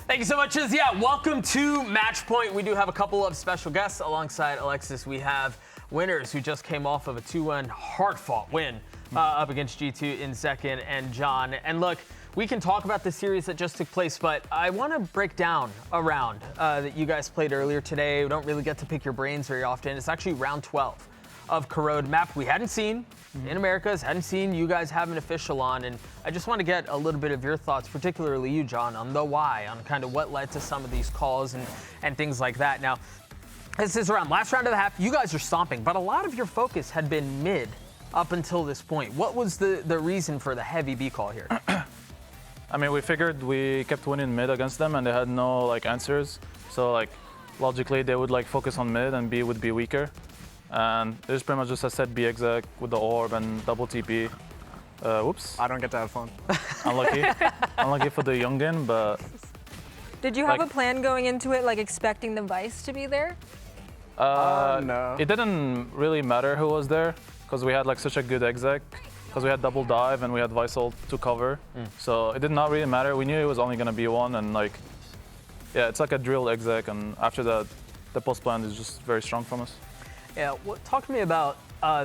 Thank you so much, Izzy. Yeah, welcome to Match Point. We do have a couple of special guests alongside Alexis. We have winners who just came off of a 2-1 hard-fought win up against G2 in Zekken and John. And look, we can talk about the series that just took place, but I want to break down a round that you guys played earlier today. We don't really get to pick your brains very often. It's actually round 12 of Corrode, map we hadn't seen in Americas, hadn't seen you guys have an official on, and I just want to get a little bit of your thoughts, particularly you, John, on the why, on kind of what led to some of these calls and things like that. Now, this is around last round of the half, you guys are stomping, but a lot of your focus had been mid up until this point. What was the reason for the heavy B call here? I mean, we figured we kept winning mid against them and they had no answers. So logically they would focus on mid and B would be weaker. And there's pretty much just a set B exec with the orb and double TP. Whoops. I don't get to have fun. Unlucky. Unlucky for the youngin, but... Did you have a plan going into it, expecting the Vice to be there? No. It didn't really matter who was there, because we had such a good exec, because we had double dive and we had Vice ult to cover. So it did not really matter. We knew it was only going to be one, and yeah, it's a drilled exec, and after that, the post plan is just very strong from us. Yeah, talk to me about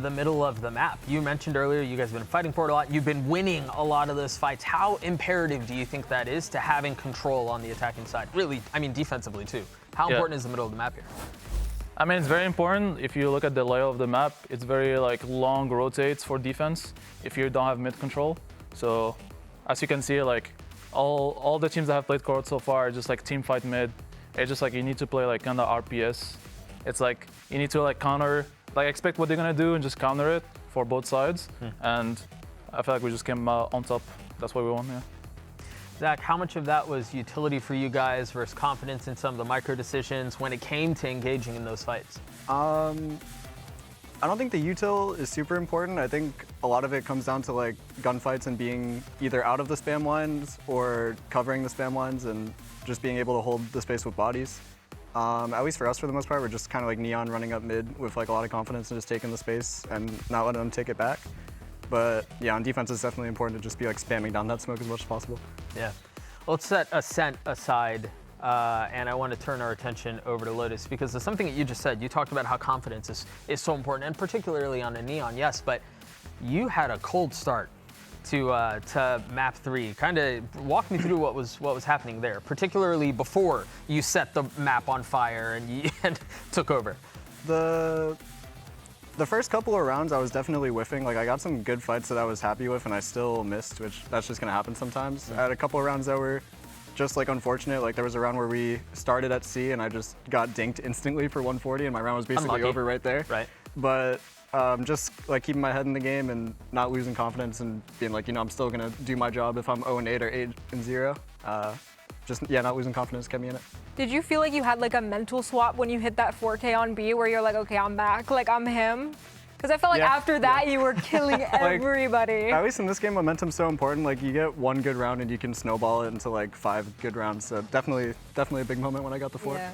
the middle of the map. You mentioned earlier you guys have been fighting for it a lot. You've been winning a lot of those fights. How imperative do you think that is to having control on the attacking side? Really, I mean defensively too. How important is the middle of the map here? I mean, it's very important. If you look at the layout of the map, it's very long rotates for defense if you don't have mid control. So as you can see, all the teams that have played Corrode so far are just team fight mid. It's just you need to play kind of RPS. It's you need to counter, expect what they're gonna do and just counter it for both sides. And I feel we just came on top. That's what we won, yeah. Zach, how much of that was utility for you guys versus confidence in some of the micro decisions when it came to engaging in those fights? I don't think the util is super important. I think a lot of it comes down to gunfights and being either out of the spam lines or covering the spam lines and just being able to hold the space with bodies. At least for us, for the most part, we're just kind of Neon running up mid with a lot of confidence and just taking the space and not letting them take it back. But yeah, on defense, it's definitely important to just be spamming down that smoke as much as possible. Yeah. Let's set Ascent aside, and I want to turn our attention over to Lotus because there's something that you just said. You talked about how confidence is so important, and particularly on a Neon, yes, but you had a cold start to map 3. Kind of walk me through what was happening there, particularly before you set the map on fire and took over. The first couple of rounds, I was definitely whiffing. I got some good fights that I was happy with, and I still missed, which that's just gonna happen sometimes. I had a couple of rounds that were just unfortunate. There was a round where we started at C, and I just got dinked instantly for 140, and my round was basically over right there. Right. But just keeping my head in the game and not losing confidence and being I'm still gonna do my job if I'm 0-8 or 8-0. Not losing confidence kept me in it. Did you feel you had a mental swap when you hit that 4K on B where you're okay, I'm back, I'm him? Because I felt after that you were killing everybody. At least in this game, momentum's so important. You get one good round and you can snowball it into 5 good rounds. So definitely a big moment when I got the 4. Yeah.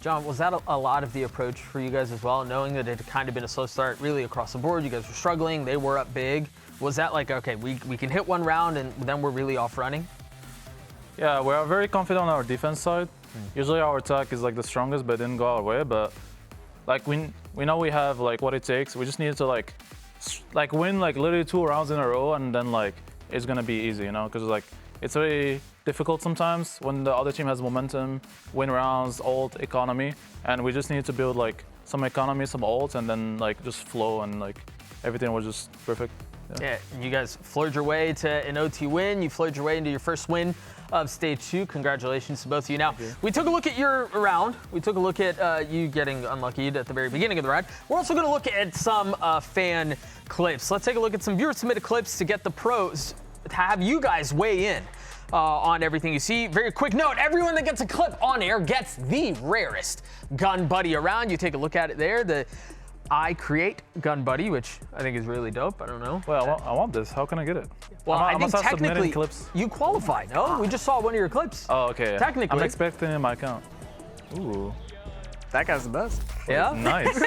John, was that a lot of the approach for you guys as well, knowing that it had kind of been a slow start really across the board? You guys were struggling, they were up big. Was that okay, we can hit one round and then we're really off running? Yeah, we are very confident on our defense side. Usually our attack is the strongest, but it didn't go our way. But we know we have what it takes. We just need to win literally 2 rounds in a row, and then it's gonna be easy, because it's very difficult sometimes when the other team has momentum, win rounds, ult, economy, and we just need to build some economy, some ult, and then just flow, and everything was just perfect. Yeah, you guys flowed your way to an OT win. You flowed your way into your first win of stage 2. Congratulations to both of you. Now, we took a look at your round. We took a look at you getting unlucky at the very beginning of the round. We're also going to look at some fan clips. Let's take a look at some viewer-submitted clips to get the pros, to have you guys weigh in on everything you see. Very quick note, everyone that gets a clip on air gets the rarest gun buddy around. You take a look at it there. The I create gun buddy, which I think is really dope. I don't know. Well, I want this. How can I get it? Well, I think start technically clips. you qualify. No, we just saw one of your clips. Oh, okay. Technically, I'm expecting in my account. Ooh, That guy's the best. yeah. nice.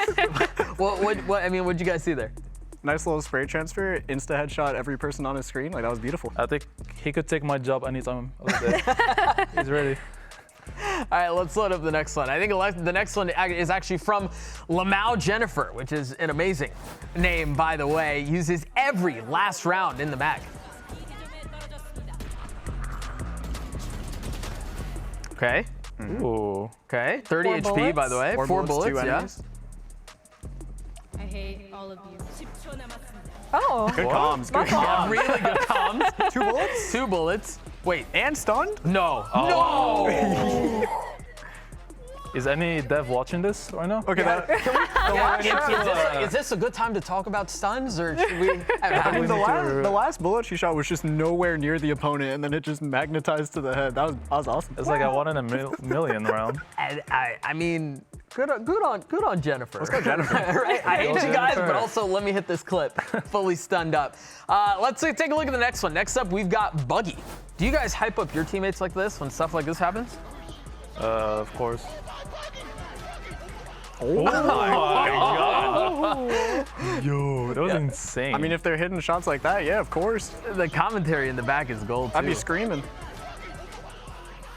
What? I mean, what'd you guys see there? Nice little spray transfer, insta headshot every person on his screen. That was beautiful. I think he could take my job anytime of the day. He's ready. All right, let's load up the next one. I think the next one is actually from Lamau Jennifer, which is an amazing name, by the way. Uses every last round in the mag. Okay. Ooh. Okay. 30 4 HP, bullets. by the way. 4 bullets, 2 yeah. enemies. I hate all of you. 10초 남았습니다. Oh. Good comms. Good That's comms. awesome. Really good comms. 2 bullets? 2 bullets. Wait. And stunned? No. Oh. No. Is any dev watching this right now? Okay, Is this a good time to talk about stuns, or should we? I mean, the to- last bullet she shot was just nowhere near the opponent, and then it just magnetized to the head. That was awesome. It's like a 1 in a million round. I mean, good on Jennifer. Let's go, Jennifer. Right? I hate you guys, Jennifer. but also let me hit this clip. Fully stunned up. Let's take a look at the next one. Next up, we've got Buggy. Do you guys hype up your teammates like this when stuff like this happens? Of course. Oh my god. Yo, that was insane. I mean, if they're hitting shots like that, yeah, of course. The commentary in the back is gold, too. I'd be screaming.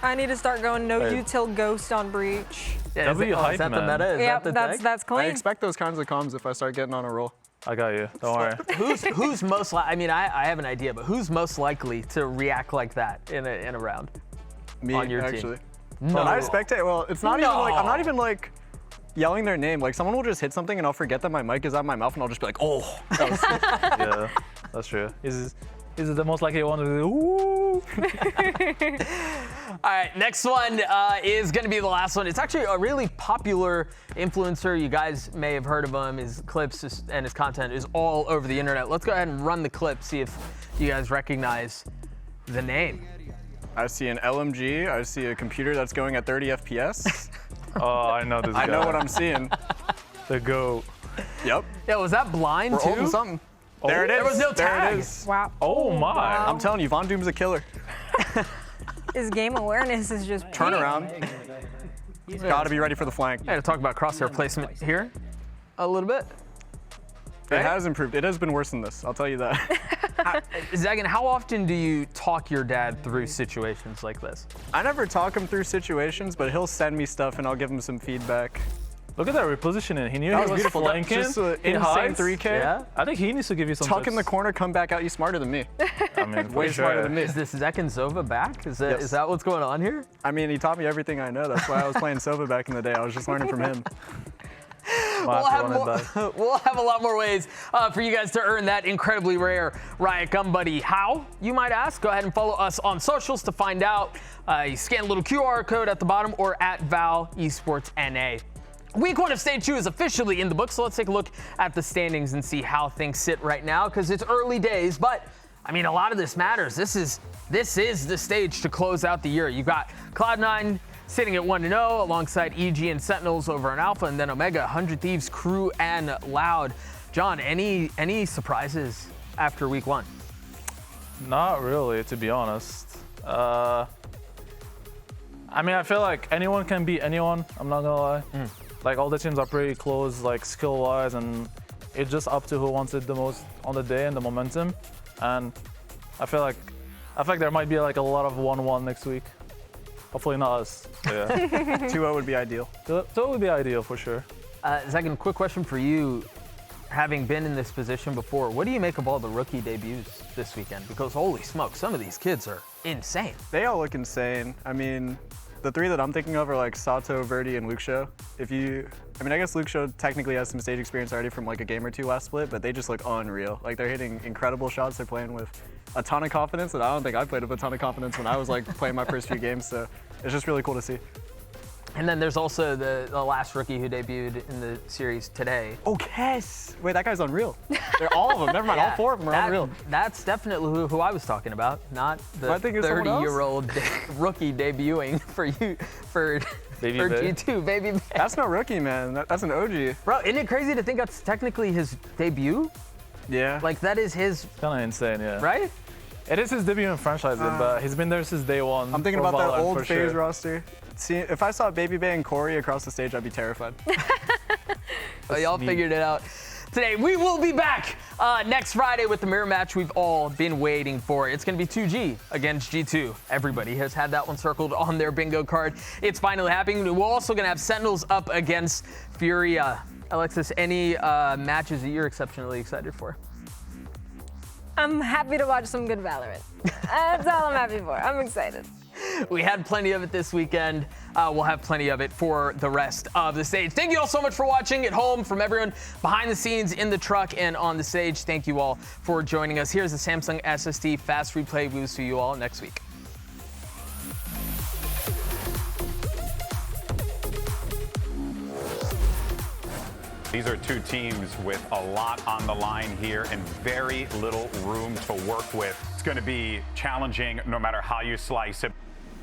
I need to start going no Hey. util ghost on breach. Yeah, W is hype, that the man. meta? Is Yep, that the thing? that's I clean. expect those kinds of comms if I start getting on a roll. I got you. Don't worry. Who's most I mean, I have an idea, but who's most likely to react like that in a round? Me, On your team. actually. No. When I spectate, well, it's not even like, I'm No. not even like yelling their name. Like, someone will just hit something and I'll forget that my mic is out of my mouth and I'll just be like, oh. That was Yeah, that's true. Is the most likely one to do? Ooh. All right, next one is going to be the last one. It's actually a really popular influencer. You guys may have heard of him. His clips and his content is all over the internet. Let's go ahead and run the clip, see if you guys recognize the name. I see an LMG. I see a computer that's going at 30 FPS. Oh, I know this guy. I know what I'm seeing. The GOAT. Yep. Yeah, was that blind We're too? holding something. There it is. There was no There tag. it is. Wow. Oh my. I'm telling you, Von Doom's a killer. His game awareness is just Turn peak. around. Gotta be ready for the flank. I had to talk about crosshair placement here a little bit. It has improved. It has been worse than this, I'll tell you that. Zekken, how often do you talk your dad through situations like this? I never talk him through situations, but he'll send me stuff and I'll give him some feedback. Look at that repositioning. He knew That he was was beautiful. flanking. Just an He insane hides. 3K. Yeah. I think he needs to give you some Tuck in the tips. corner, come back out, you smarter than me. I mean, Way for smarter sure. than me. Is this Zekken Sova back? Is Yes. that what's going on here? I mean, he taught me everything I know. That's why I was playing Sova back in the day. I was just learning from him. Might have to run it back. We'll have a lot more ways for you guys to earn that incredibly rare Riot Gun Buddy. How, you might ask? Go ahead and follow us on socials to find out. You scan a little QR code at the bottom or at Val Esports NA. Week 1 of Stage 2 is officially in the books, so let's take a look at the standings and see how things sit right now, because it's early days, but I mean, a lot of this matters. This is the stage to close out the year. You've got Cloud9 sitting at 1-0 alongside EG and Sentinels over in Alpha, and then Omega, 100 Thieves, Crew, and Loud. John, any surprises after week 1? Not really, to be honest. I mean, I feel like anyone can beat anyone. I'm not gonna lie. Like, all the teams are pretty close, like skill-wise, and it's just up to who wants it the most on the day and the momentum. And I feel like there might be like a lot of 1-1 next week. Hopefully not us. Yeah, 2-0 would be ideal. that would be ideal for sure. Zekken, quick question for you. Having been in this position before, what do you make of all the rookie debuts this weekend? Because holy smoke, some of these kids are insane. They all look insane. I mean, the 3 that I'm thinking of are like Sato, Verdi, and Luke Show. I guess Luke Show technically has some stage experience already from like a game or 2 last split, but they just look unreal. Like, they're hitting incredible shots. They're playing with a ton of confidence, and I don't think I played with a ton of confidence when I was like playing my first few games. So it's just really cool to see. And then there's also the last rookie who debuted in the series today. Oh, Kess! Wait, that guy's unreal. They're all of them. Never mind, all 4 of them are unreal. That's definitely who I was talking about, not the I think it's someone else? 30-year-old rookie debuting for Baby for Bay. G2, Baby Bay. That's no rookie, man. That's an OG. Bro, isn't it crazy to think that's technically his debut? Yeah. Like, that is his, Kind of insane, yeah. right? It is his debut in franchise, but he's been there since day 1. I'm thinking for about that VALORANT, old for phase sure. roster. See, if I saw Baby Bay and Corey across the stage, I'd be terrified. Oh, y'all Sneak. figured it out. today. We will be back next Friday with the mirror match we've all been waiting for. It's going to be 2G against G2. Everybody has had that one circled on their bingo card. It's finally happening. We're also going to have Sentinels up against Furia. Alexis, any matches that you're exceptionally excited for? I'm happy to watch some good Valorant. That's all I'm happy for. I'm excited. We had plenty of it this weekend. We'll have plenty of it for the rest of the stage. Thank you all so much for watching at home, from everyone behind the scenes, in the truck, and on the stage. Thank you all for joining us. Here's the Samsung SSD Fast Replay. We will see you all next week. These are two teams with a lot on the line here and very little room to work with. It's going to be challenging no matter how you slice it.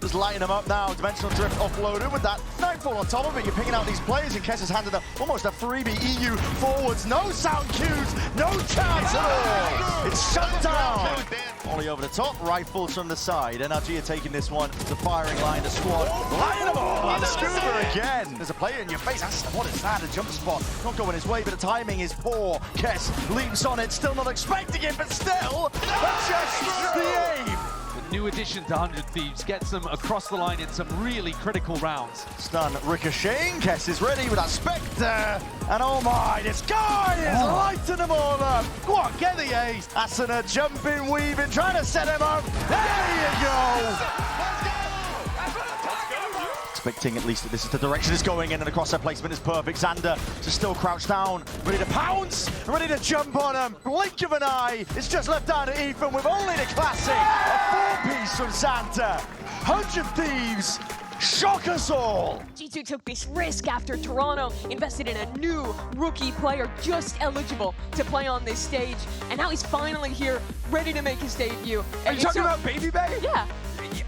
Just lighting them up now. Dimensional Drift offloaded with that Nightfall on top of it. You're picking out these players, and Kess has handed almost a freebie. EU forwards, no sound cues, no chance at all. It's shut down. Ollie over the top, rifles from the side. NRG are taking this one. The firing line, the squad. Lighting them all. And Scuba again. There's a player in your face. What is that? A jump spot. Not going his way, but the timing is poor. Kess leaps on it, still not expecting it, but still, just the aim. The new addition to 100 Thieves gets them across the line in some really critical rounds. Stun ricocheting. Kess is ready with that Spectre. And oh my, this guy is lighting them all up. Go on, get the ace. Asuna jumping, weaving, trying to set him up. There you go. Expecting at least that this is the direction it's going in, and the crosshair placement is perfect. Xander just still crouched down, ready to pounce, ready to jump on him. Blink of an eye, it's just left down to Ethan with only the classic. A 4-piece from Santa. 100 Thieves, shock us all. G2 took this risk after Toronto invested in a new rookie player just eligible to play on this stage, and now he's finally here, ready to make his debut. Are you talking about Baby Bay? Yeah.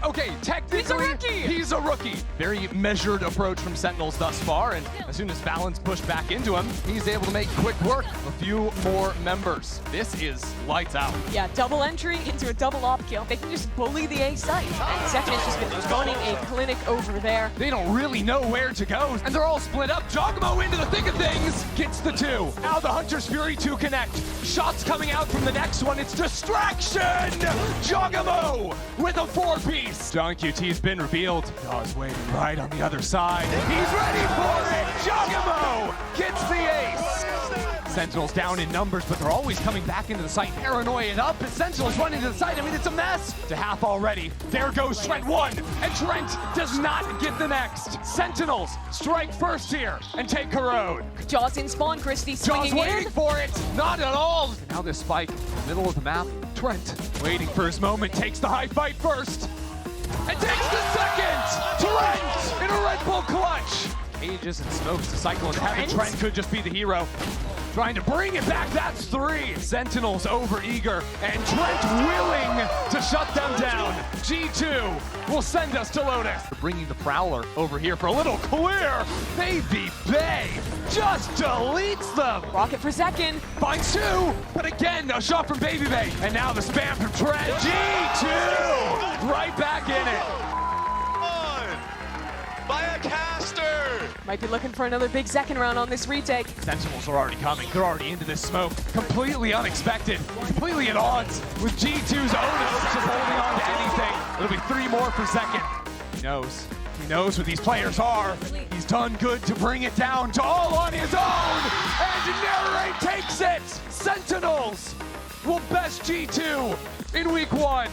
Okay, technically, he's a rookie. Very measured approach from Sentinels thus far, and as soon as Valorant's pushed back into him, he's able to make quick work. A few more members. This is lights out. Yeah, double entry into a double op kill. They can just bully the A site, and Second has just been running a clinic over there. They don't really know where to go, and they're all split up. Jogamo into the thick of things, gets the 2. Now the Hunter's Fury 2 connect. Shots coming out from the next one. It's distraction! Jogamo with a 4-piece. johnqt's been revealed. Daw's waiting right on the other side. He's ready for it! Jogamo gets the ace! Sentinels down in numbers, but they're always coming back into the site. Paranoia it up, and Sentinels running to the side. I mean, it's a mess. To half already. There goes Trent 1, and Trent does not get the next. Sentinels strike first here and take Corrode. Jaws in spawn, Christie swinging Jaws waiting in. for it, not at all. Now this spike, middle of the map. Trent waiting for his moment, takes the high fight first, and takes the second. Trent in a Red Bull clutch. Cages and smokes to cycle into heaven. Trent could just be the hero. Trying to bring it back, that's 3. Sentinels over eager, and Trent willing to shut them down. G2 will send us to Lotus. They're bringing the Prowler over here for a little clear. Baby Bay just deletes them. Rocket for Zekken. Finds 2, but again, a shot from Baby Bay. And now the spam from Trent. G2 right back in it. By a caster! Might be looking for another big Zekken round on this retake. Sentinels are already coming. They're already into this smoke. Completely unexpected. Completely at odds with G2's Onos just holding on to anything. It'll be 3 more for Zekken. He knows. He knows what these players are. He's done good to bring it down to all on his own. And Narrate takes it. Sentinels will best G2 in week 1.